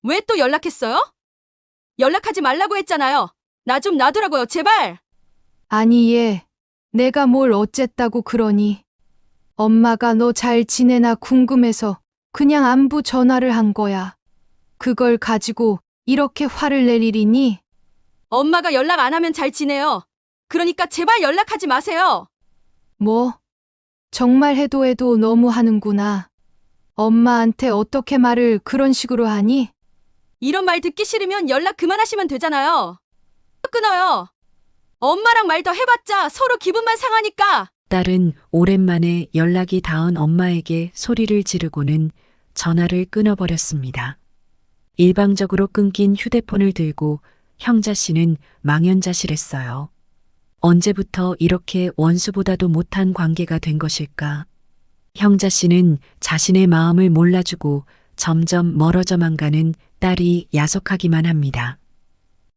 왜 또 연락했어요? 연락하지 말라고 했잖아요. 나 좀 놔두라고요, 제발! 아니, 얘, 내가 뭘 어쨌다고 그러니. 엄마가 너 잘 지내나 궁금해서 그냥 안부 전화를 한 거야. 그걸 가지고 이렇게 화를 낼 일이니? 엄마가 연락 안 하면 잘 지내요. 그러니까 제발 연락하지 마세요. 뭐? 정말 해도 너무 하는구나. 엄마한테 어떻게 말을 그런 식으로 하니? 이런 말 듣기 싫으면 연락 그만하시면 되잖아요. 끊어요. 엄마랑 말 더 해봤자 서로 기분만 상하니까. 딸은 오랜만에 연락이 닿은 엄마에게 소리를 지르고는 전화를 끊어버렸습니다. 일방적으로 끊긴 휴대폰을 들고 형자 씨는 망연자실했어요. 언제부터 이렇게 원수보다도 못한 관계가 된 것일까? 형자 씨는 자신의 마음을 몰라주고 점점 멀어져만 가는 딸이 야속하기만 합니다.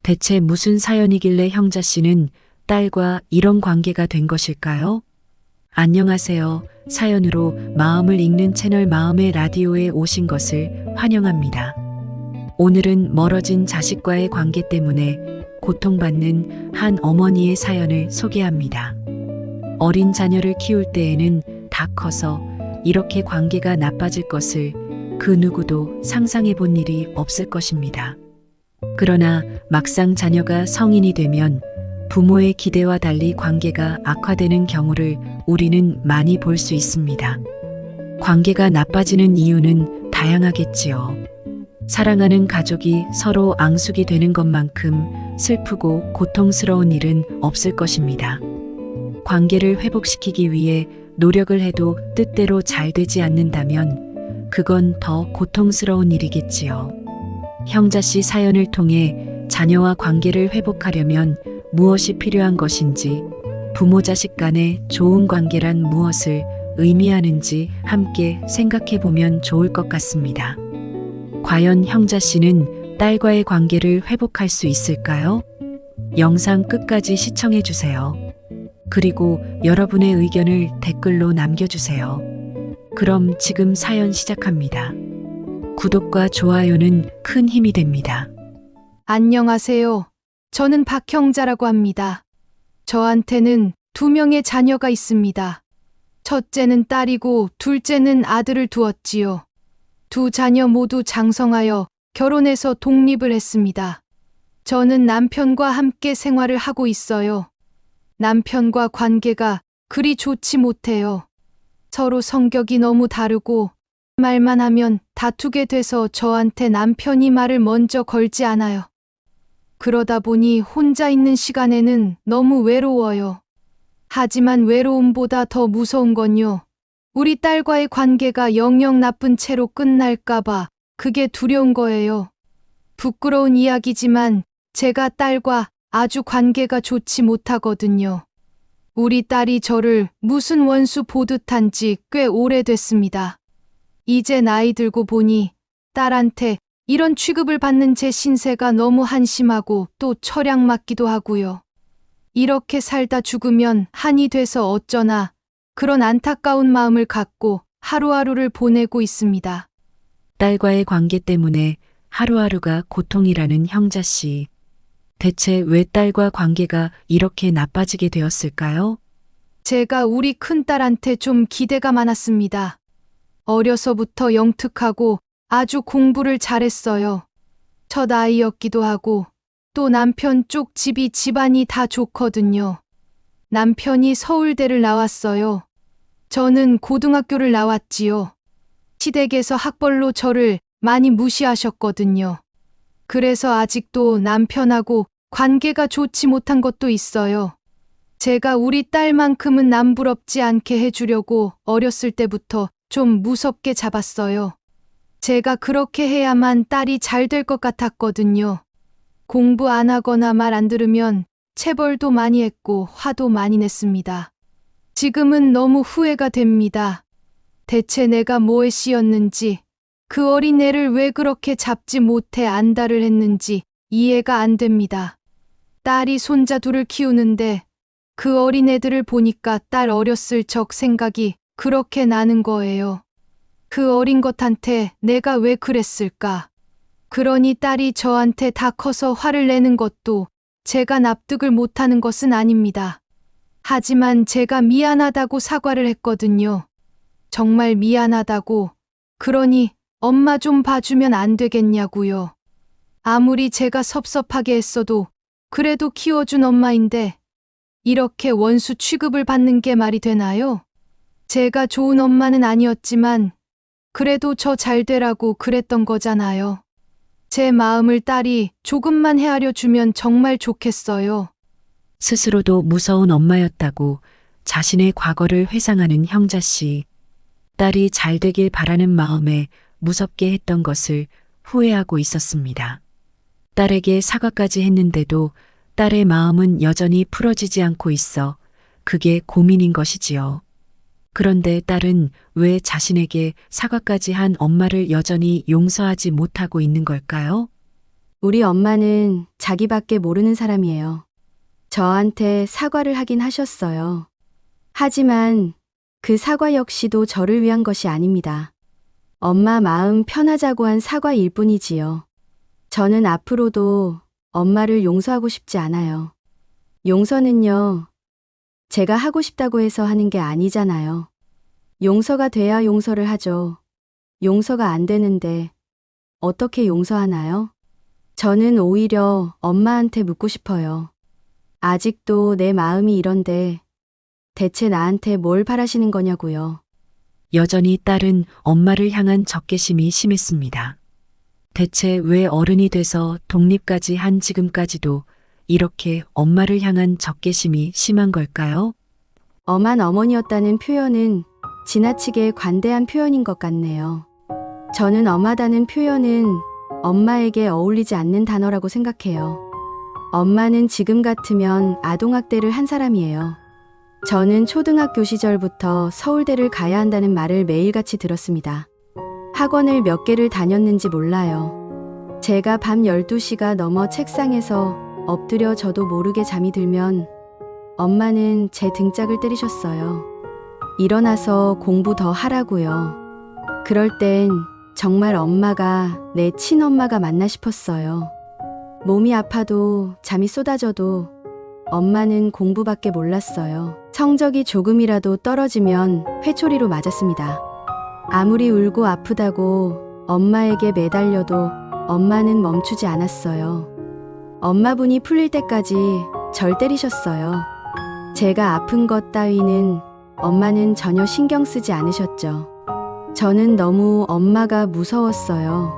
대체 무슨 사연이길래 형자 씨는 딸과 이런 관계가 된 것일까요? 안녕하세요. 사연으로 마음을 읽는 채널 마음의 라디오에 오신 것을 환영합니다. 오늘은 멀어진 자식과의 관계 때문에 고통받는 한 어머니의 사연을 소개합니다. 어린 자녀를 키울 때에는 다 커서 이렇게 관계가 나빠질 것을 그 누구도 상상해 본 일이 없을 것입니다. 그러나 막상 자녀가 성인이 되면 부모의 기대와 달리 관계가 악화되는 경우를 우리는 많이 볼 수 있습니다. 관계가 나빠지는 이유는 다양하겠지요. 사랑하는 가족이 서로 앙숙이 되는 것만큼 슬프고 고통스러운 일은 없을 것입니다. 관계를 회복시키기 위해 노력을 해도 뜻대로 잘 되지 않는다면 그건 더 고통스러운 일이겠지요. 형자 씨 사연을 통해 자녀와 관계를 회복하려면 무엇이 필요한 것인지, 부모 자식 간의 좋은 관계란 무엇을 의미하는지 함께 생각해 보면 좋을 것 같습니다. 과연 형자 씨는 딸과의 관계를 회복할 수 있을까요? 영상 끝까지 시청해 주세요. 그리고 여러분의 의견을 댓글로 남겨주세요. 그럼 지금 사연 시작합니다. 구독과 좋아요는 큰 힘이 됩니다. 안녕하세요. 저는 박형자라고 합니다. 저한테는 2명의 자녀가 있습니다. 첫째는 딸이고 둘째는 아들을 두었지요. 2 자녀 모두 장성하여 결혼해서 독립을 했습니다. 저는 남편과 함께 생활을 하고 있어요. 남편과 관계가 그리 좋지 못해요. 서로 성격이 너무 다르고 말만 하면 다투게 돼서 저한테 남편이 말을 먼저 걸지 않아요. 그러다 보니 혼자 있는 시간에는 너무 외로워요. 하지만 외로움보다 더 무서운 건요. 우리 딸과의 관계가 영영 나쁜 채로 끝날까봐 그게 두려운 거예요. 부끄러운 이야기지만 제가 딸과 아주 관계가 좋지 못하거든요. 우리 딸이 저를 무슨 원수 보듯한 지 꽤 오래됐습니다. 이제 나이 들고 보니 딸한테 이런 취급을 받는 제 신세가 너무 한심하고 또 철양 맞기도 하고요. 이렇게 살다 죽으면 한이 돼서 어쩌나 그런 안타까운 마음을 갖고 하루하루를 보내고 있습니다. 딸과의 관계 때문에 하루하루가 고통이라는 형자 씨. 대체 왜 딸과 관계가 이렇게 나빠지게 되었을까요? 제가 우리 큰딸한테 좀 기대가 많았습니다. 어려서부터 영특하고 아주 공부를 잘했어요. 첫 아이였기도 하고 또 남편 쪽 집안이 다 좋거든요. 남편이 서울대를 나왔어요. 저는 고등학교를 나왔지요. 시댁에서 학벌로 저를 많이 무시하셨거든요. 그래서 아직도 남편하고 관계가 좋지 못한 것도 있어요. 제가 우리 딸만큼은 남부럽지 않게 해주려고 어렸을 때부터 좀 무섭게 잡았어요. 제가 그렇게 해야만 딸이 잘 될 것 같았거든요. 공부 안 하거나 말 안 들으면 체벌도 많이 했고 화도 많이 냈습니다. 지금은 너무 후회가 됩니다. 대체 내가 뭐에 씌였는지, 그 어린 애를 왜 그렇게 잡지 못해 안달을 했는지 이해가 안 됩니다. 딸이 손자 둘을 키우는데 그 어린 애들을 보니까 딸 어렸을 적 생각이 그렇게 나는 거예요. 그 어린 것한테 내가 왜 그랬을까? 그러니 딸이 저한테 다 커서 화를 내는 것도 제가 납득을 못하는 것은 아닙니다. 하지만 제가 미안하다고 사과를 했거든요. 정말 미안하다고. 그러니 엄마 좀 봐주면 안 되겠냐고요. 아무리 제가 섭섭하게 했어도 그래도 키워준 엄마인데 이렇게 원수 취급을 받는 게 말이 되나요? 제가 좋은 엄마는 아니었지만 그래도 저 잘 되라고 그랬던 거잖아요. 제 마음을 딸이 조금만 헤아려 주면 정말 좋겠어요. 스스로도 무서운 엄마였다고 자신의 과거를 회상하는 형자 씨. 딸이 잘 되길 바라는 마음에 무섭게 했던 것을 후회하고 있었습니다. 딸에게 사과까지 했는데도 딸의 마음은 여전히 풀어지지 않고 있어 그게 고민인 것이지요. 그런데 딸은 왜 자신에게 사과까지 한 엄마를 여전히 용서하지 못하고 있는 걸까요? 우리 엄마는 자기밖에 모르는 사람이에요. 저한테 사과를 하긴 하셨어요. 하지만 그 사과 역시도 저를 위한 것이 아닙니다. 엄마 마음 편하자고 한 사과일 뿐이지요. 저는 앞으로도 엄마를 용서하고 싶지 않아요. 용서는요, 제가 하고 싶다고 해서 하는 게 아니잖아요. 용서가 돼야 용서를 하죠. 용서가 안 되는데 어떻게 용서하나요? 저는 오히려 엄마한테 묻고 싶어요. 아직도 내 마음이 이런데 대체 나한테 뭘 바라시는 거냐고요. 여전히 딸은 엄마를 향한 적개심이 심했습니다. 대체 왜 어른이 돼서 독립까지 한 지금까지도 이렇게 엄마를 향한 적개심이 심한 걸까요? 엄한 어머니였다는 표현은 지나치게 관대한 표현인 것 같네요. 저는 엄하다는 표현은 엄마에게 어울리지 않는 단어라고 생각해요. 엄마는 지금 같으면 아동학대를 한 사람이에요. 저는 초등학교 시절부터 서울대를 가야 한다는 말을 매일같이 들었습니다. 학원을 몇 개를 다녔는지 몰라요. 제가 밤 12시가 넘어 책상에서 엎드려 저도 모르게 잠이 들면 엄마는 제 등짝을 때리셨어요. 일어나서 공부 더 하라고요. 그럴 땐 정말 엄마가 내 친엄마가 맞나 싶었어요. 몸이 아파도 잠이 쏟아져도 엄마는 공부밖에 몰랐어요. 성적이 조금이라도 떨어지면 회초리로 맞았습니다. 아무리 울고 아프다고 엄마에게 매달려도 엄마는 멈추지 않았어요. 엄마분이 풀릴 때까지 절 때리셨어요. 제가 아픈 것 따위는 엄마는 전혀 신경 쓰지 않으셨죠. 저는 너무 엄마가 무서웠어요.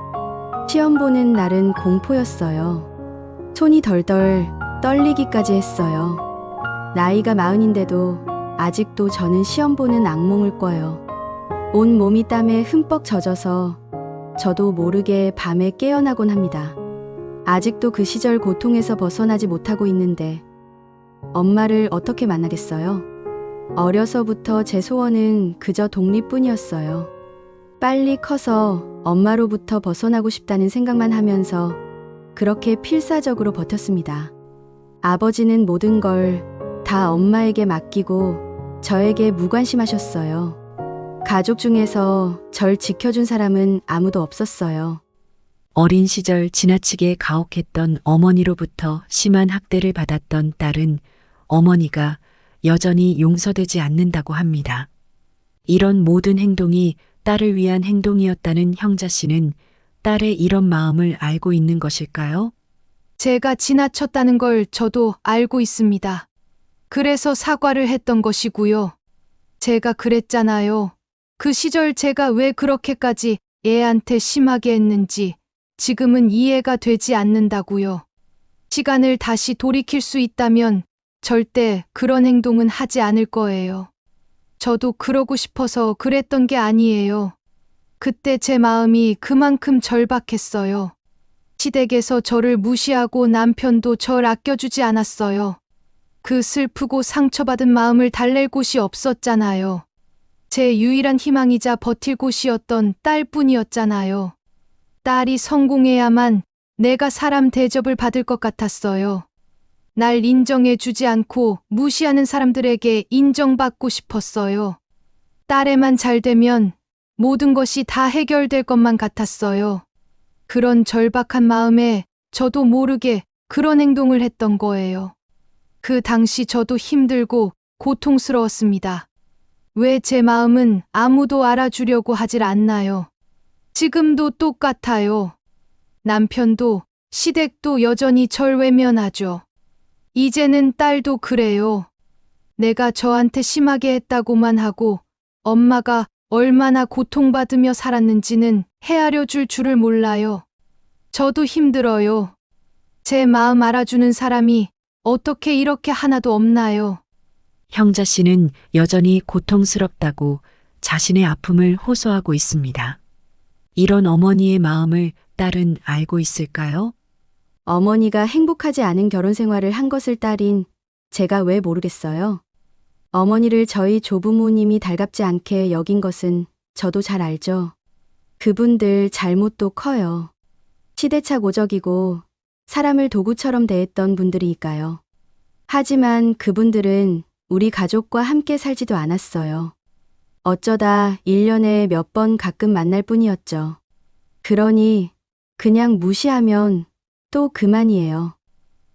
시험 보는 날은 공포였어요. 손이 덜덜 떨리기까지 했어요. 나이가 40인데도 아직도 저는 시험 보는 악몽을 꿔요. 온 몸이 땀에 흠뻑 젖어서 저도 모르게 밤에 깨어나곤 합니다. 아직도 그 시절 고통에서 벗어나지 못하고 있는데 엄마를 어떻게 만나겠어요? 어려서부터 제 소원은 그저 독립뿐이었어요. 빨리 커서 엄마로부터 벗어나고 싶다는 생각만 하면서 그렇게 필사적으로 버텼습니다. 아버지는 모든 걸 다 엄마에게 맡기고 저에게 무관심하셨어요. 가족 중에서 절 지켜준 사람은 아무도 없었어요. 어린 시절 지나치게 가혹했던 어머니로부터 심한 학대를 받았던 딸은 어머니가 여전히 용서되지 않는다고 합니다. 이런 모든 행동이 딸을 위한 행동이었다는 형자 씨는 딸의 이런 마음을 알고 있는 것일까요? 제가 지나쳤다는 걸 저도 알고 있습니다. 그래서 사과를 했던 것이고요. 제가 그랬잖아요. 그 시절 제가 왜 그렇게까지 애한테 심하게 했는지 지금은 이해가 되지 않는다고요. 시간을 다시 돌이킬 수 있다면 절대 그런 행동은 하지 않을 거예요. 저도 그러고 싶어서 그랬던 게 아니에요. 그때 제 마음이 그만큼 절박했어요. 시댁에서 저를 무시하고 남편도 절 아껴주지 않았어요. 그 슬프고 상처받은 마음을 달랠 곳이 없었잖아요. 제 유일한 희망이자 버틸 곳이었던 딸뿐이었잖아요. 딸이 성공해야만 내가 사람 대접을 받을 것 같았어요. 날 인정해주지 않고 무시하는 사람들에게 인정받고 싶었어요. 딸애만 잘 되면 모든 것이 다 해결될 것만 같았어요. 그런 절박한 마음에 저도 모르게 그런 행동을 했던 거예요. 그 당시 저도 힘들고 고통스러웠습니다. 왜 제 마음은 아무도 알아주려고 하질 않나요? 지금도 똑같아요. 남편도 시댁도 여전히 절 외면하죠. 이제는 딸도 그래요. 내가 저한테 심하게 했다고만 하고 엄마가 얼마나 고통받으며 살았는지는 헤아려 줄 줄을 몰라요. 저도 힘들어요. 제 마음 알아주는 사람이 어떻게 이렇게 하나도 없나요? 형자 씨는 여전히 고통스럽다고 자신의 아픔을 호소하고 있습니다. 이런 어머니의 마음을 딸은 알고 있을까요? 어머니가 행복하지 않은 결혼 생활을 한 것을 딸인 제가 왜 모르겠어요? 어머니를 저희 조부모님이 달갑지 않게 여긴 것은 저도 잘 알죠. 그분들 잘못도 커요. 시대착 오적이고 사람을 도구처럼 대했던 분들이니까요. 하지만 그분들은 우리 가족과 함께 살지도 않았어요. 어쩌다 1년에 몇 번 가끔 만날 뿐이었죠. 그러니 그냥 무시하면 또 그만이에요.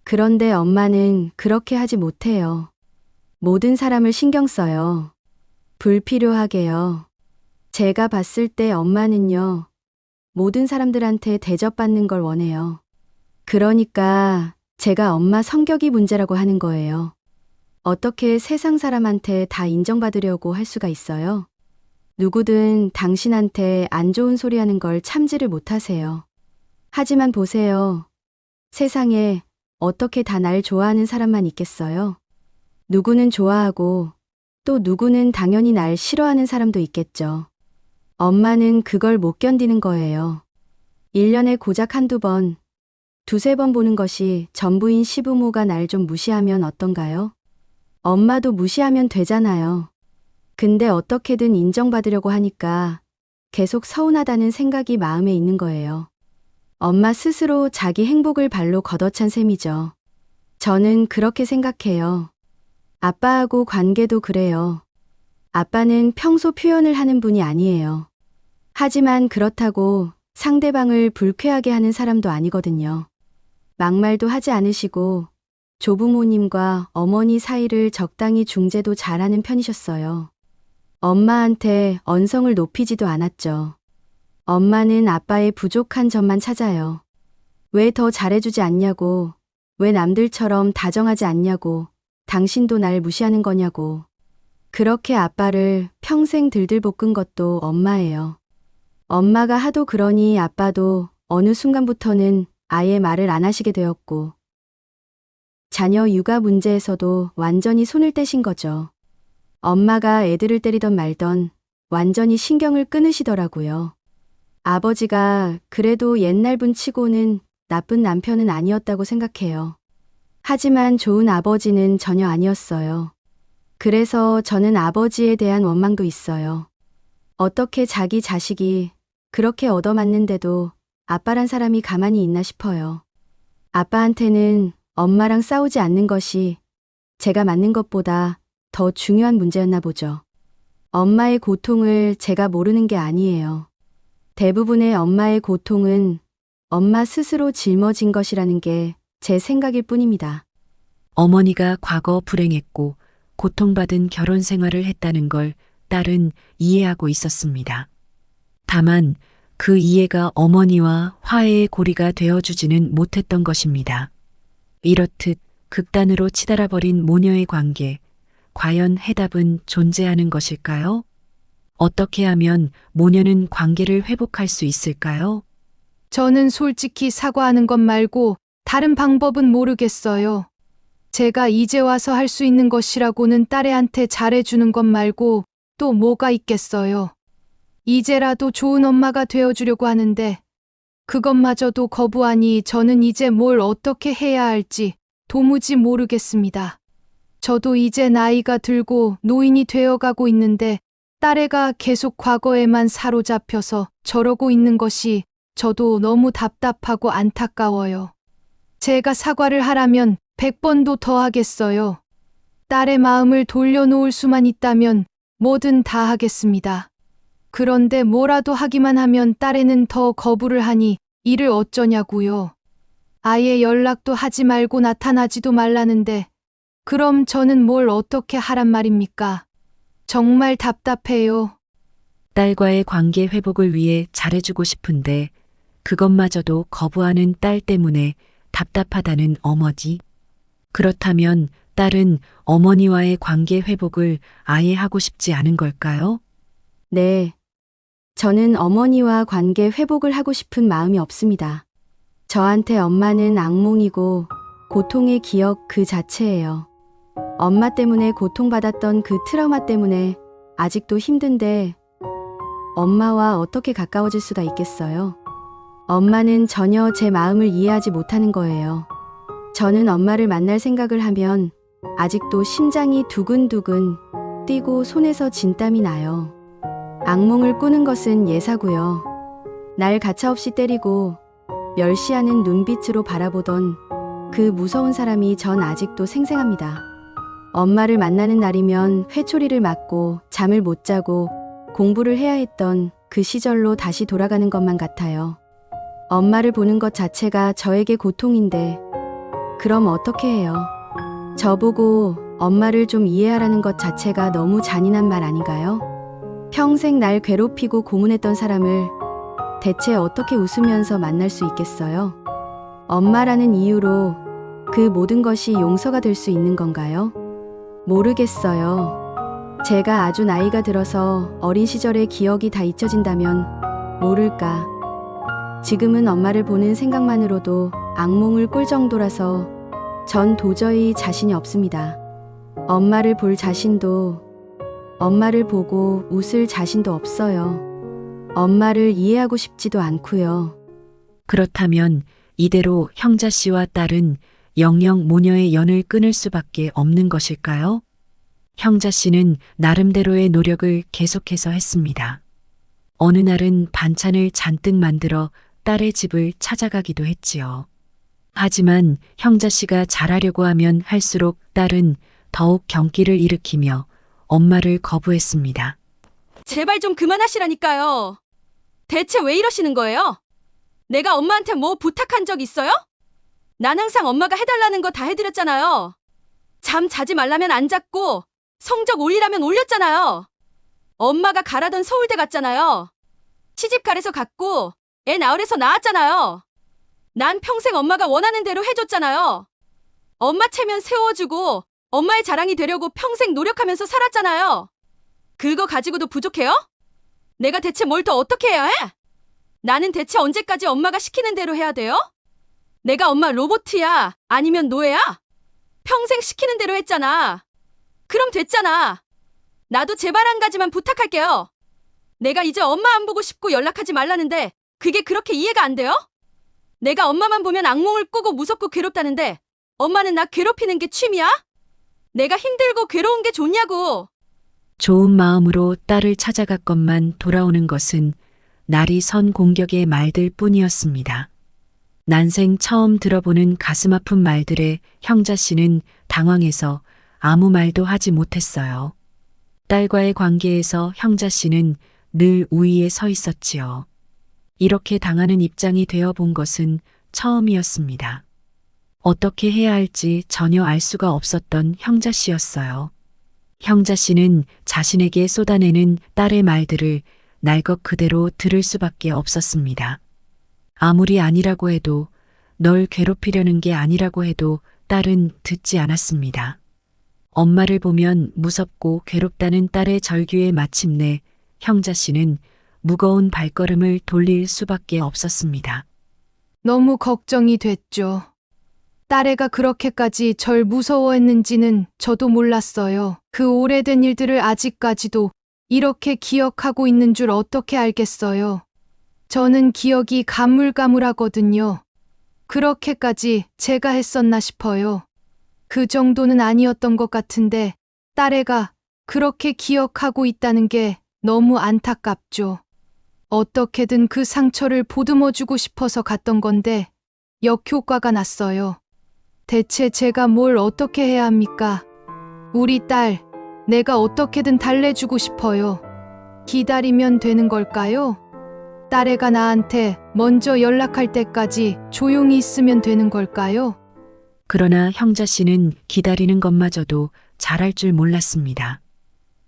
그런데 엄마는 그렇게 하지 못해요. 모든 사람을 신경 써요. 불필요하게요. 제가 봤을 때 엄마는요, 모든 사람들한테 대접받는 걸 원해요. 그러니까 제가 엄마 성격이 문제라고 하는 거예요. 어떻게 세상 사람한테 다 인정받으려고 할 수가 있어요? 누구든 당신한테 안 좋은 소리 하는 걸 참지를 못하세요. 하지만 보세요. 세상에 어떻게 다 날 좋아하는 사람만 있겠어요? 누구는 좋아하고 또 누구는 당연히 날 싫어하는 사람도 있겠죠. 엄마는 그걸 못 견디는 거예요. 1년에 고작 한두 번, 두세 번 보는 것이 전부인 시부모가 날 좀 무시하면 어떤가요? 엄마도 무시하면 되잖아요. 근데 어떻게든 인정받으려고 하니까 계속 서운하다는 생각이 마음에 있는 거예요. 엄마 스스로 자기 행복을 발로 걷어찬 셈이죠. 저는 그렇게 생각해요. 아빠하고 관계도 그래요. 아빠는 평소 표현을 하는 분이 아니에요. 하지만 그렇다고 상대방을 불쾌하게 하는 사람도 아니거든요. 막말도 하지 않으시고 조부모님과 어머니 사이를 적당히 중재도 잘하는 편이셨어요. 엄마한테 언성을 높이지도 않았죠. 엄마는 아빠의 부족한 점만 찾아요. 왜 더 잘해주지 않냐고, 왜 남들처럼 다정하지 않냐고, 당신도 날 무시하는 거냐고. 그렇게 아빠를 평생 들들 볶은 것도 엄마예요. 엄마가 하도 그러니 아빠도 어느 순간부터는 아예 말을 안 하시게 되었고, 자녀 육아 문제에서도 완전히 손을 떼신 거죠. 엄마가 애들을 때리던 말던 완전히 신경을 끊으시더라고요. 아버지가 그래도 옛날 분 치고는 나쁜 남편은 아니었다고 생각해요. 하지만 좋은 아버지는 전혀 아니었어요. 그래서 저는 아버지에 대한 원망도 있어요. 어떻게 자기 자식이 그렇게 얻어맞는데도 아빠란 사람이 가만히 있나 싶어요. 아빠한테는 엄마랑 싸우지 않는 것이 제가 맞는 것보다 더 중요한 문제였나 보죠. 엄마의 고통을 제가 모르는 게 아니에요. 대부분의 엄마의 고통은 엄마 스스로 짊어진 것이라는 게 제 생각일 뿐입니다. 어머니가 과거 불행했고 고통받은 결혼 생활을 했다는 걸 딸은 이해하고 있었습니다. 다만 그 이해가 어머니와 화해의 고리가 되어주지는 못했던 것입니다. 이렇듯 극단으로 치달아버린 모녀의 관계, 과연 해답은 존재하는 것일까요? 어떻게 하면 모녀는 관계를 회복할 수 있을까요? 저는 솔직히 사과하는 것 말고 다른 방법은 모르겠어요. 제가 이제 와서 할 수 있는 것이라고는 딸애한테 잘해주는 것 말고 또 뭐가 있겠어요. 이제라도 좋은 엄마가 되어주려고 하는데 그것마저도 거부하니 저는 이제 뭘 어떻게 해야 할지 도무지 모르겠습니다. 저도 이제 나이가 들고 노인이 되어가고 있는데 딸애가 계속 과거에만 사로잡혀서 저러고 있는 것이 저도 너무 답답하고 안타까워요. 제가 사과를 하라면 100번도 더 하겠어요. 딸의 마음을 돌려놓을 수만 있다면 뭐든 다 하겠습니다. 그런데 뭐라도 하기만 하면 딸애는 더 거부를 하니 이를 어쩌냐고요. 아예 연락도 하지 말고 나타나지도 말라는데 그럼 저는 뭘 어떻게 하란 말입니까? 정말 답답해요. 딸과의 관계 회복을 위해 잘해주고 싶은데 그것마저도 거부하는 딸 때문에 답답하다는 어머니. 그렇다면 딸은 어머니와의 관계 회복을 아예 하고 싶지 않은 걸까요? 네. 저는 어머니와 관계 회복을 하고 싶은 마음이 없습니다. 저한테 엄마는 악몽이고 고통의 기억 그 자체예요. 엄마 때문에 고통받았던 그 트라우마 때문에 아직도 힘든데 엄마와 어떻게 가까워질 수가 있겠어요? 엄마는 전혀 제 마음을 이해하지 못하는 거예요. 저는 엄마를 만날 생각을 하면 아직도 심장이 두근두근 뛰고 손에서 진땀이 나요. 악몽을 꾸는 것은 예사고요. 날 가차없이 때리고 멸시하는 눈빛으로 바라보던 그 무서운 사람이 전 아직도 생생합니다. 엄마를 만나는 날이면 회초리를 맞고 잠을 못 자고 공부를 해야 했던 그 시절로 다시 돌아가는 것만 같아요. 엄마를 보는 것 자체가 저에게 고통인데 그럼 어떻게 해요? 저보고 엄마를 좀 이해하라는 것 자체가 너무 잔인한 말 아닌가요? 평생 날 괴롭히고 고문했던 사람을 대체 어떻게 웃으면서 만날 수 있겠어요? 엄마라는 이유로 그 모든 것이 용서가 될 수 있는 건가요? 모르겠어요. 제가 아주 나이가 들어서 어린 시절의 기억이 다 잊혀진다면 모를까. 지금은 엄마를 보는 생각만으로도 악몽을 꿀 정도라서 전 도저히 자신이 없습니다. 엄마를 볼 자신도, 엄마를 보고 웃을 자신도 없어요. 엄마를 이해하고 싶지도 않고요. 그렇다면 이대로 형자 씨와 딸은 영영 모녀의 연을 끊을 수밖에 없는 것일까요? 형자 씨는 나름대로의 노력을 계속해서 했습니다. 어느 날은 반찬을 잔뜩 만들어 딸의 집을 찾아가기도 했지요. 하지만 형자 씨가 잘하려고 하면 할수록 딸은 더욱 경기를 일으키며 엄마를 거부했습니다. 제발 좀 그만하시라니까요. 대체 왜 이러시는 거예요? 내가 엄마한테 뭐 부탁한 적 있어요? 난 항상 엄마가 해달라는 거 다 해드렸잖아요. 잠 자지 말라면 안 잤고 성적 올리라면 올렸잖아요. 엄마가 가라던 서울대 갔잖아요. 시집 가래서 갔고 애 낳으래서 낳았잖아요. 난 평생 엄마가 원하는 대로 해줬잖아요. 엄마 체면 세워주고 엄마의 자랑이 되려고 평생 노력하면서 살았잖아요. 그거 가지고도 부족해요? 내가 대체 뭘 더 어떻게 해야 해? 나는 대체 언제까지 엄마가 시키는 대로 해야 돼요? 내가 엄마 로봇이야? 아니면 노예야? 평생 시키는 대로 했잖아. 그럼 됐잖아. 나도 제발 한 가지만 부탁할게요. 내가 이제 엄마 안 보고 싶고 연락하지 말라는데 그게 그렇게 이해가 안 돼요? 내가 엄마만 보면 악몽을 꾸고 무섭고 괴롭다는데 엄마는 나 괴롭히는 게 취미야? 내가 힘들고 괴로운 게 좋냐고. 좋은 마음으로 딸을 찾아갔건만 돌아오는 것은 날이 선 공격의 말들 뿐이었습니다. 난생 처음 들어보는 가슴 아픈 말들에 형자 씨는 당황해서 아무 말도 하지 못했어요. 딸과의 관계에서 형자 씨는 늘 우위에 서 있었지요. 이렇게 당하는 입장이 되어 본 것은 처음이었습니다. 어떻게 해야 할지 전혀 알 수가 없었던 형자 씨였어요. 형자 씨는 자신에게 쏟아내는 딸의 말들을 날 것 그대로 들을 수밖에 없었습니다. 아무리 아니라고 해도 널 괴롭히려는 게 아니라고 해도 딸은 듣지 않았습니다. 엄마를 보면 무섭고 괴롭다는 딸의 절규에 마침내 형자 씨는 무거운 발걸음을 돌릴 수밖에 없었습니다. 너무 걱정이 됐죠. 딸애가 그렇게까지 절 무서워했는지는 저도 몰랐어요. 그 오래된 일들을 아직까지도 이렇게 기억하고 있는 줄 어떻게 알겠어요. 저는 기억이 가물가물하거든요. 그렇게까지 제가 했었나 싶어요. 그 정도는 아니었던 것 같은데 딸애가 그렇게 기억하고 있다는 게 너무 안타깝죠. 어떻게든 그 상처를 보듬어주고 싶어서 갔던 건데 역효과가 났어요. 대체 제가 뭘 어떻게 해야 합니까? 우리 딸, 내가 어떻게든 달래주고 싶어요. 기다리면 되는 걸까요? 딸애가 나한테 먼저 연락할 때까지 조용히 있으면 되는 걸까요? 그러나 형자 씨는 기다리는 것마저도 잘할 줄 몰랐습니다.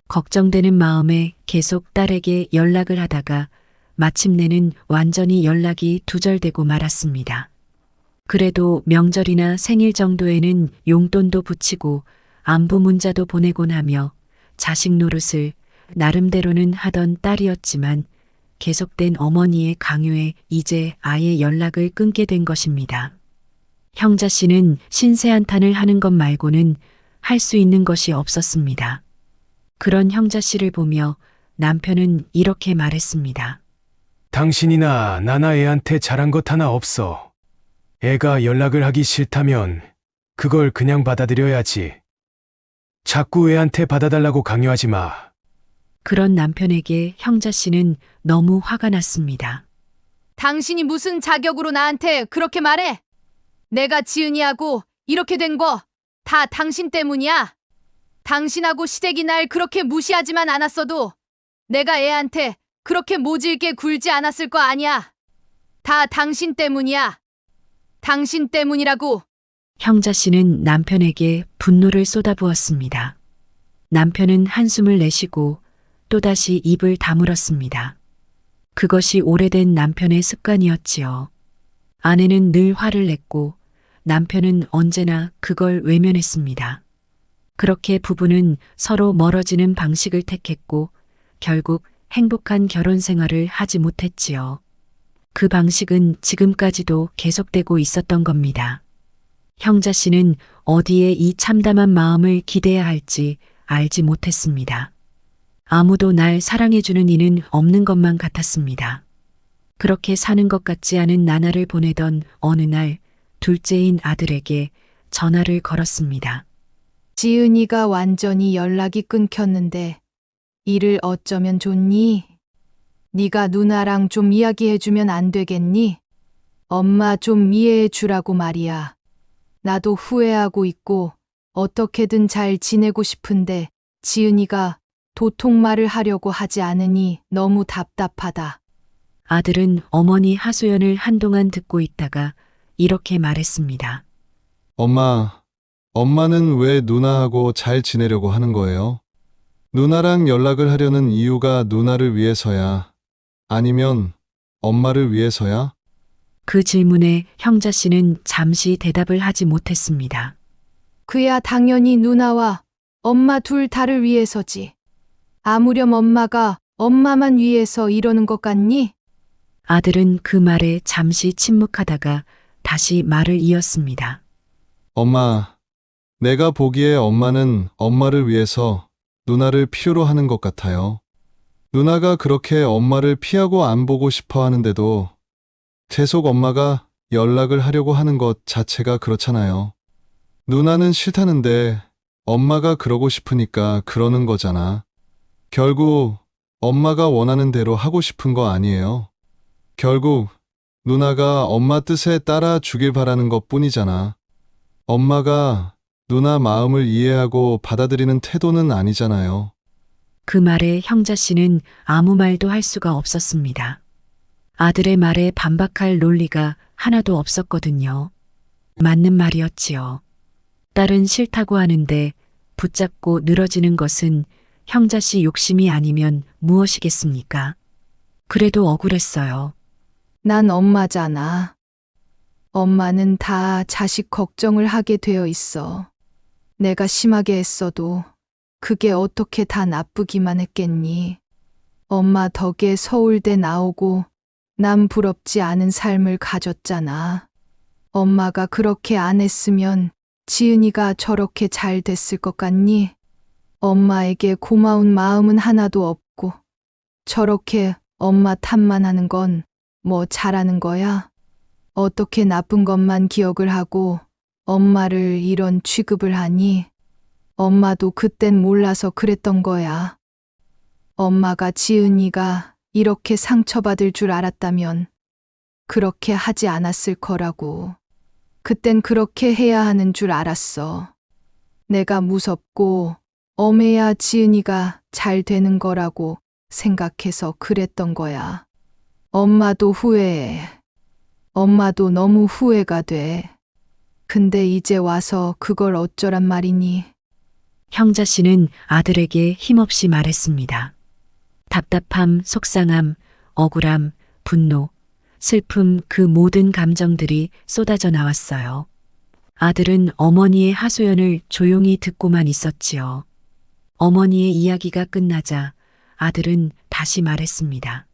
걱정되는 마음에 계속 딸에게 연락을 하다가 마침내는 완전히 연락이 두절되고 말았습니다. 그래도 명절이나 생일 정도에는 용돈도 붙이고 안부 문자도 보내곤 하며 자식 노릇을 나름대로는 하던 딸이었지만 계속된 어머니의 강요에 이제 아예 연락을 끊게 된 것입니다. 형자 씨는 신세한탄을 하는 것 말고는 할 수 있는 것이 없었습니다. 그런 형자 씨를 보며 남편은 이렇게 말했습니다. 당신이나 나나 애한테 잘한 것 하나 없어. 애가 연락을 하기 싫다면 그걸 그냥 받아들여야지. 자꾸 애한테 받아달라고 강요하지 마. 그런 남편에게 형자 씨는 너무 화가 났습니다. 당신이 무슨 자격으로 나한테 그렇게 말해? 내가 지은이하고 이렇게 된 거 다 당신 때문이야. 당신하고 시댁이 날 그렇게 무시하지만 않았어도 내가 애한테 그렇게 모질게 굴지 않았을 거 아니야. 다 당신 때문이야. 당신 때문이라고. 형자 씨는 남편에게 분노를 쏟아부었습니다. 남편은 한숨을 내쉬고 또다시 입을 다물었습니다. 그것이 오래된 남편의 습관이었지요. 아내는 늘 화를 냈고 남편은 언제나 그걸 외면했습니다. 그렇게 부부는 서로 멀어지는 방식을 택했고 결국 행복한 결혼 생활을 하지 못했지요. 그 방식은 지금까지도 계속되고 있었던 겁니다. 형자 씨는 어디에 이 참담한 마음을 기대야 할지 알지 못했습니다. 아무도 날 사랑해주는 이는 없는 것만 같았습니다. 그렇게 사는 것 같지 않은 나날을 보내던 어느 날 둘째인 아들에게 전화를 걸었습니다. 지은이가 완전히 연락이 끊겼는데 일을 어쩌면 좋니? 네가 누나랑 좀 이야기해주면 안 되겠니? 엄마 좀 이해해 주라고 말이야. 나도 후회하고 있고 어떻게든 잘 지내고 싶은데 지은이가 도통말을 하려고 하지 않으니 너무 답답하다. 아들은 어머니 하소연을 한동안 듣고 있다가 이렇게 말했습니다. 엄마는 왜 누나하고 잘 지내려고 하는 거예요? 누나랑 연락을 하려는 이유가 누나를 위해서야? 아니면 엄마를 위해서야? 그 질문에 형자 씨는 잠시 대답을 하지 못했습니다. 그야 당연히 누나와 엄마 둘 다를 위해서지. 아무렴 엄마가 엄마만 위해서 이러는 것 같니? 아들은 그 말에 잠시 침묵하다가 다시 말을 이었습니다. 엄마, 내가 보기에 엄마는 엄마를 위해서 누나를 필요로 하는 것 같아요. 누나가 그렇게 엄마를 피하고 안 보고 싶어 하는데도 계속 엄마가 연락을 하려고 하는 것 자체가 그렇잖아요. 누나는 싫다는데 엄마가 그러고 싶으니까 그러는 거잖아. 결국 엄마가 원하는 대로 하고 싶은 거 아니에요. 결국 누나가 엄마 뜻에 따라 주길 바라는 것 뿐이잖아. 엄마가 누나 마음을 이해하고 받아들이는 태도는 아니잖아요. 그 말에 형자 씨는 아무 말도 할 수가 없었습니다. 아들의 말에 반박할 논리가 하나도 없었거든요. 맞는 말이었지요. 딸은 싫다고 하는데 붙잡고 늘어지는 것은 형자 씨 욕심이 아니면 무엇이겠습니까? 그래도 억울했어요. 난 엄마잖아. 엄마는 다 자식 걱정을 하게 되어 있어. 내가 심하게 했어도 그게 어떻게 다 나쁘기만 했겠니? 엄마 덕에 서울대 나오고 남 부럽지 않은 삶을 가졌잖아. 엄마가 그렇게 안 했으면 지은이가 저렇게 잘 됐을 것 같니? 엄마에게 고마운 마음은 하나도 없고 저렇게 엄마 탓만 하는 건 뭐 잘하는 거야? 어떻게 나쁜 것만 기억을 하고 엄마를 이런 취급을 하니? 엄마도 그땐 몰라서 그랬던 거야. 엄마가 지은이가 이렇게 상처받을 줄 알았다면 그렇게 하지 않았을 거라고. 그땐 그렇게 해야 하는 줄 알았어. 내가 무섭고 엄해야 지은이가 잘 되는 거라고 생각해서 그랬던 거야. 엄마도 후회해. 엄마도 너무 후회가 돼. 근데 이제 와서 그걸 어쩌란 말이니? 형자 씨는 아들에게 힘없이 말했습니다. 답답함, 속상함, 억울함, 분노, 슬픔 그 모든 감정들이 쏟아져 나왔어요. 아들은 어머니의 하소연을 조용히 듣고만 있었지요. 어머니의 이야기가 끝나자 아들은 다시 말했습니다.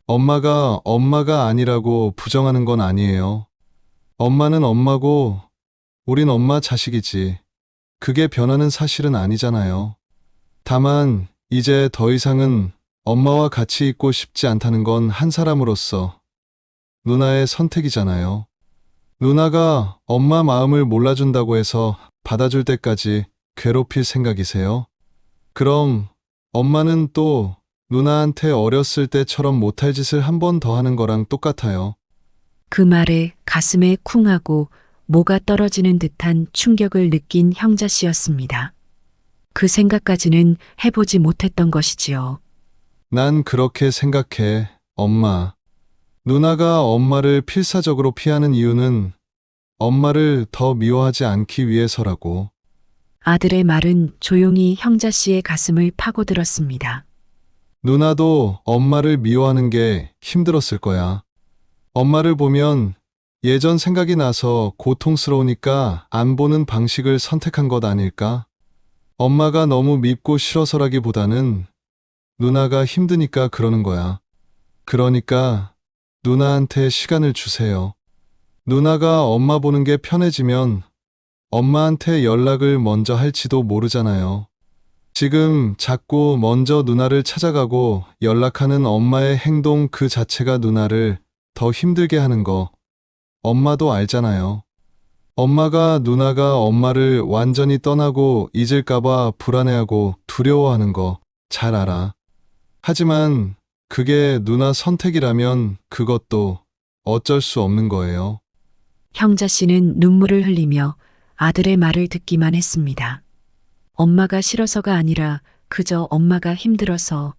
엄마가 아니라고 부정하는 건 아니에요. 엄마는 엄마고 우린 엄마 자식이지. 그게 변하는 사실은 아니잖아요. 다만 이제 더 이상은 엄마와 같이 있고 싶지 않다는 건 한 사람으로서 누나의 선택이잖아요. 누나가 엄마 마음을 몰라준다고 해서 받아줄 때까지 괴롭힐 생각이세요? 그럼 엄마는 또 누나한테 어렸을 때처럼 못할 짓을 한 번 더 하는 거랑 똑같아요. 그 말에 가슴에 쿵하고 모가 떨어지는 듯한 충격을 느낀 형자 씨였습니다. 그 생각까지는 해보지 못했던 것이지요. 난 그렇게 생각해, 엄마. 누나가 엄마를 필사적으로 피하는 이유는 엄마를 더 미워하지 않기 위해서라고. 아들의 말은 조용히 형자 씨의 가슴을 파고들었습니다. 누나도 엄마를 미워하는 게 힘들었을 거야. 엄마를 보면 예전 생각이 나서 고통스러우니까 안 보는 방식을 선택한 것 아닐까? 엄마가 너무 밉고 싫어서라기보다는 누나가 힘드니까 그러는 거야. 그러니까 누나한테 시간을 주세요. 누나가 엄마 보는 게 편해지면 엄마한테 연락을 먼저 할지도 모르잖아요. 지금 자꾸 먼저 누나를 찾아가고 연락하는 엄마의 행동 그 자체가 누나를 더 힘들게 하는 거 엄마도 알잖아요. 엄마가 누나가 엄마를 완전히 떠나고 잊을까봐 불안해하고 두려워하는 거 잘 알아. 하지만 그게 누나 선택이라면 그것도 어쩔 수 없는 거예요. 형자 씨는 눈물을 흘리며 아들의 말을 듣기만 했습니다. 엄마가 싫어서가 아니라 그저 엄마가 힘들어서,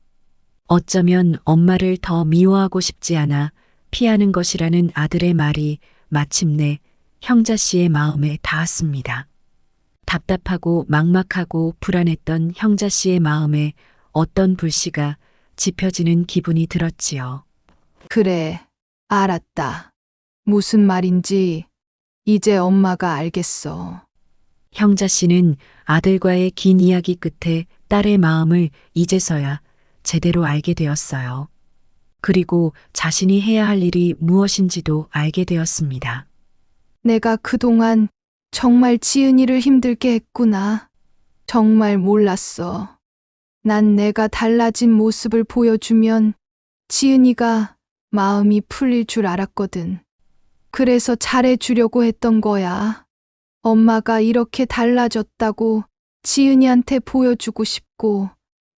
어쩌면 엄마를 더 미워하고 싶지 않아 피하는 것이라는 아들의 말이 마침내 형자 씨의 마음에 닿았습니다. 답답하고 막막하고 불안했던 형자 씨의 마음에 어떤 불씨가 지펴지는 기분이 들었지요. 그래, 알았다. 무슨 말인지 이제 엄마가 알겠어. 형자 씨는 아들과의 긴 이야기 끝에 딸의 마음을 이제서야 제대로 알게 되었어요. 그리고 자신이 해야 할 일이 무엇인지도 알게 되었습니다. 내가 그동안 정말 지은이를 힘들게 했구나. 정말 몰랐어. 난 내가 달라진 모습을 보여주면 지은이가 마음이 풀릴 줄 알았거든. 그래서 잘해주려고 했던 거야. 엄마가 이렇게 달라졌다고 지은이한테 보여주고 싶고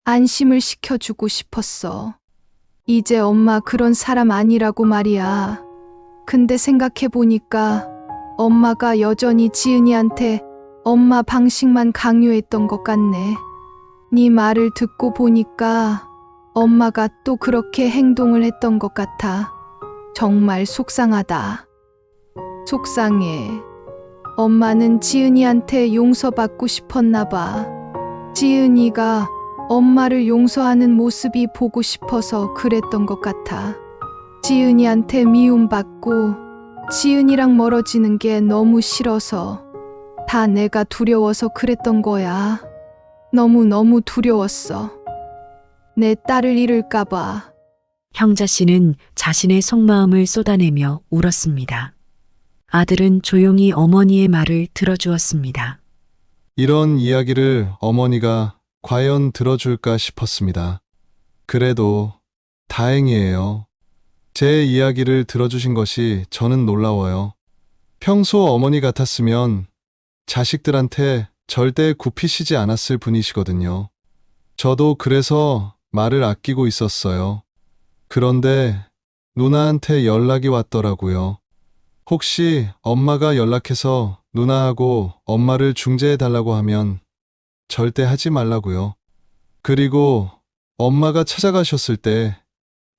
안심을 시켜주고 싶었어. 이제 엄마 그런 사람 아니라고 말이야. 근데 생각해보니까 엄마가 여전히 지은이한테 엄마 방식만 강요했던 것 같네. 네 말을 듣고 보니까 엄마가 또 그렇게 행동을 했던 것 같아. 정말 속상하다. 속상해. 엄마는 지은이한테 용서받고 싶었나 봐. 지은이가 엄마를 용서하는 모습이 보고 싶어서 그랬던 것 같아. 지은이한테 미움받고 지은이랑 멀어지는 게 너무 싫어서, 다 내가 두려워서 그랬던 거야. 너무너무 두려웠어. 내 딸을 잃을까봐. 형자 씨는 자신의 속마음을 쏟아내며 울었습니다. 아들은 조용히 어머니의 말을 들어주었습니다. 이런 이야기를 어머니가 과연 들어줄까 싶었습니다. 그래도 다행이에요. 제 이야기를 들어주신 것이 저는 놀라워요. 평소 어머니 같았으면 자식들한테 절대 굽히시지 않았을 분이시거든요. 저도 그래서 말을 아끼고 있었어요. 그런데 누나한테 연락이 왔더라고요. 혹시 엄마가 연락해서 누나하고 엄마를 중재해달라고 하면 절대 하지 말라고요. 그리고 엄마가 찾아가셨을 때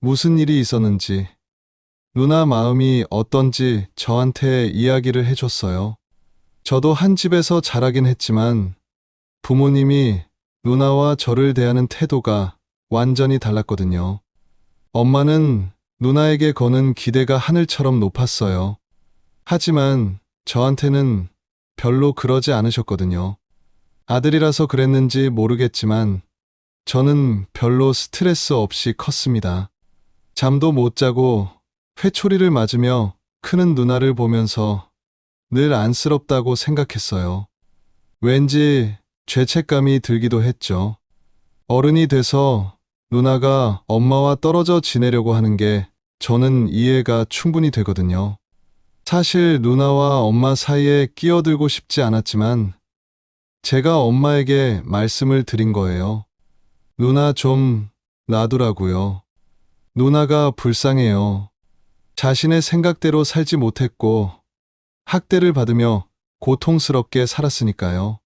무슨 일이 있었는지, 누나 마음이 어떤지 저한테 이야기를 해줬어요. 저도 한 집에서 자라긴 했지만 부모님이 누나와 저를 대하는 태도가 완전히 달랐거든요. 엄마는 누나에게 거는 기대가 하늘처럼 높았어요. 하지만 저한테는 별로 그러지 않으셨거든요. 아들이라서 그랬는지 모르겠지만 저는 별로 스트레스 없이 컸습니다. 잠도 못 자고 회초리를 맞으며 크는 누나를 보면서 늘 안쓰럽다고 생각했어요. 왠지 죄책감이 들기도 했죠. 어른이 돼서 누나가 엄마와 떨어져 지내려고 하는 게 저는 이해가 충분히 되거든요. 사실 누나와 엄마 사이에 끼어들고 싶지 않았지만 제가 엄마에게 말씀을 드린 거예요. 누나 좀 놔두라고요. 누나가 불쌍해요. 자신의 생각대로 살지 못했고 학대를 받으며 고통스럽게 살았으니까요.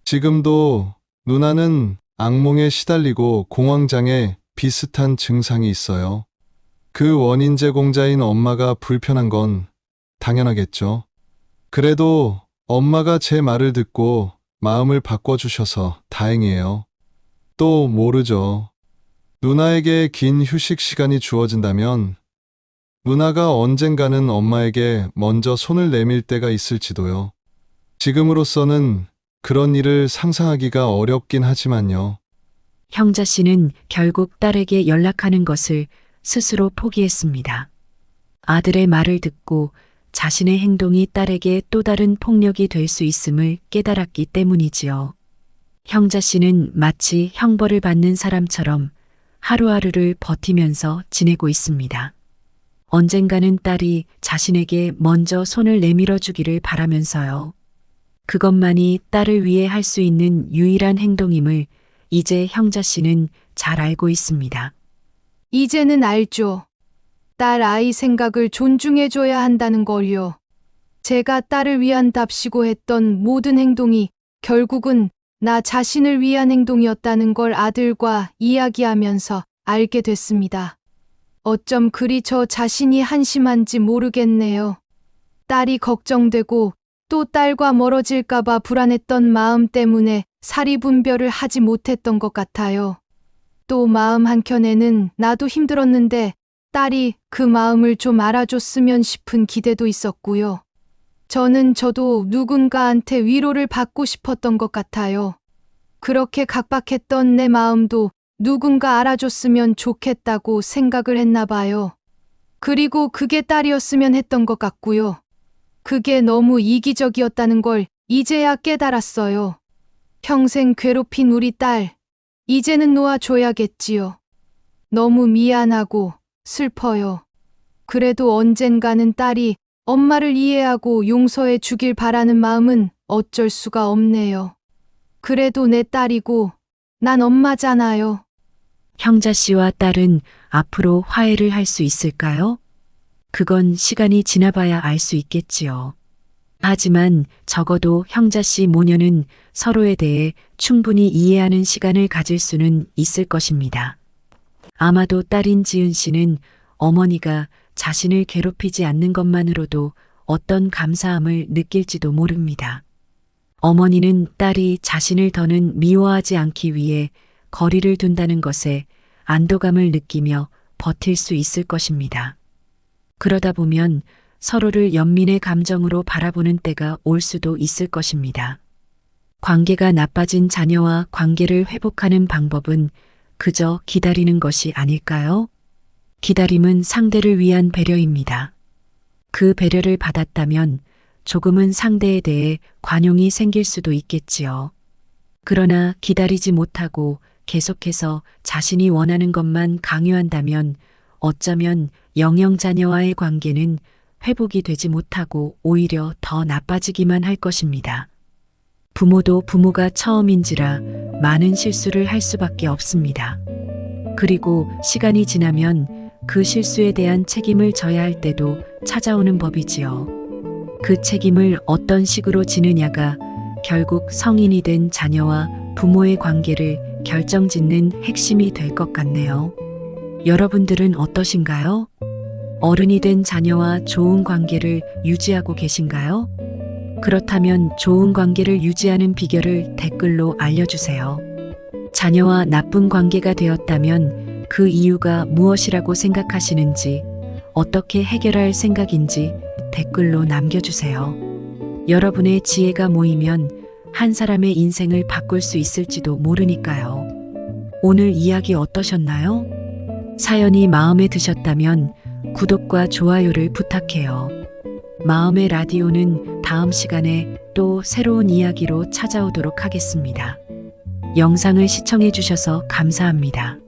지금도 누나는 악몽에 시달리고 공황장애 비슷한 증상이 있어요. 그 원인 제공자인 엄마가 불편한 건 당연하겠죠. 그래도 엄마가 제 말을 듣고 마음을 바꿔주셔서 다행이에요. 또 모르죠. 누나에게 긴 휴식 시간이 주어진다면 누나가 언젠가는 엄마에게 먼저 손을 내밀 때가 있을지도요. 지금으로서는 그런 일을 상상하기가 어렵긴 하지만요. 형자 씨는 결국 딸에게 연락하는 것을 스스로 포기했습니다. 아들의 말을 듣고 자신의 행동이 딸에게 또 다른 폭력이 될 수 있음을 깨달았기 때문이지요. 형자 씨는 마치 형벌을 받는 사람처럼 하루하루를 버티면서 지내고 있습니다. 언젠가는 딸이 자신에게 먼저 손을 내밀어 주기를 바라면서요. 그것만이 딸을 위해 할 수 있는 유일한 행동임을 이제 형자 씨는 잘 알고 있습니다. 이제는 알죠. 딸 아이 생각을 존중해줘야 한다는 걸요. 제가 딸을 위한답시고 했던 모든 행동이 결국은 나 자신을 위한 행동이었다는 걸 아들과 이야기하면서 알게 됐습니다. 어쩜 그리 저 자신이 한심한지 모르겠네요. 딸이 걱정되고 또 딸과 멀어질까봐 불안했던 마음 때문에 사리분별을 하지 못했던 것 같아요. 또 마음 한켠에는 나도 힘들었는데 딸이 그 마음을 좀 알아줬으면 싶은 기대도 있었고요. 저도 누군가한테 위로를 받고 싶었던 것 같아요. 그렇게 각박했던 내 마음도 누군가 알아줬으면 좋겠다고 생각을 했나 봐요. 그리고 그게 딸이었으면 했던 것 같고요. 그게 너무 이기적이었다는 걸 이제야 깨달았어요. 평생 괴롭힌 우리 딸, 이제는 놓아줘야겠지요. 너무 미안하고 슬퍼요. 그래도 언젠가는 딸이 엄마를 이해하고 용서해 주길 바라는 마음은 어쩔 수가 없네요. 그래도 내 딸이고 난 엄마잖아요. 형자 씨와 딸은 앞으로 화해를 할 수 있을까요? 그건 시간이 지나봐야 알 수 있겠지요. 하지만 적어도 형자 씨 모녀는 서로에 대해 충분히 이해하는 시간을 가질 수는 있을 것입니다. 아마도 딸인 지은 씨는 어머니가 자신을 괴롭히지 않는 것만으로도 어떤 감사함을 느낄지도 모릅니다. 어머니는 딸이 자신을 더는 미워하지 않기 위해 거리를 둔다는 것에 안도감을 느끼며 버틸 수 있을 것입니다. 그러다 보면 서로를 연민의 감정으로 바라보는 때가 올 수도 있을 것입니다. 관계가 나빠진 자녀와 관계를 회복하는 방법은 그저 기다리는 것이 아닐까요? 기다림은 상대를 위한 배려입니다. 그 배려를 받았다면 조금은 상대에 대해 관용이 생길 수도 있겠지요. 그러나 기다리지 못하고 계속해서 자신이 원하는 것만 강요한다면 어쩌면 영영자녀와의 관계는 회복이 되지 못하고 오히려 더 나빠지기만 할 것입니다. 부모도 부모가 처음인지라 많은 실수를 할 수밖에 없습니다. 그리고 시간이 지나면 그 실수에 대한 책임을 져야 할 때도 찾아오는 법이지요. 그 책임을 어떤 식으로 지느냐가 결국 성인이 된 자녀와 부모의 관계를 결정짓는 핵심이 될 것 같네요. 여러분들은 어떠신가요? 어른이 된 자녀와 좋은 관계를 유지하고 계신가요? 그렇다면 좋은 관계를 유지하는 비결을 댓글로 알려주세요. 자녀와 나쁜 관계가 되었다면 그 이유가 무엇이라고 생각하시는지, 어떻게 해결할 생각인지 댓글로 남겨주세요. 여러분의 지혜가 모이면 한 사람의 인생을 바꿀 수 있을지도 모르니까요. 오늘 이야기 어떠셨나요? 사연이 마음에 드셨다면 구독과 좋아요를 부탁해요. 마음의 라디오는 다음 시간에 또 새로운 이야기로 찾아오도록 하겠습니다. 영상을 시청해 주셔서 감사합니다.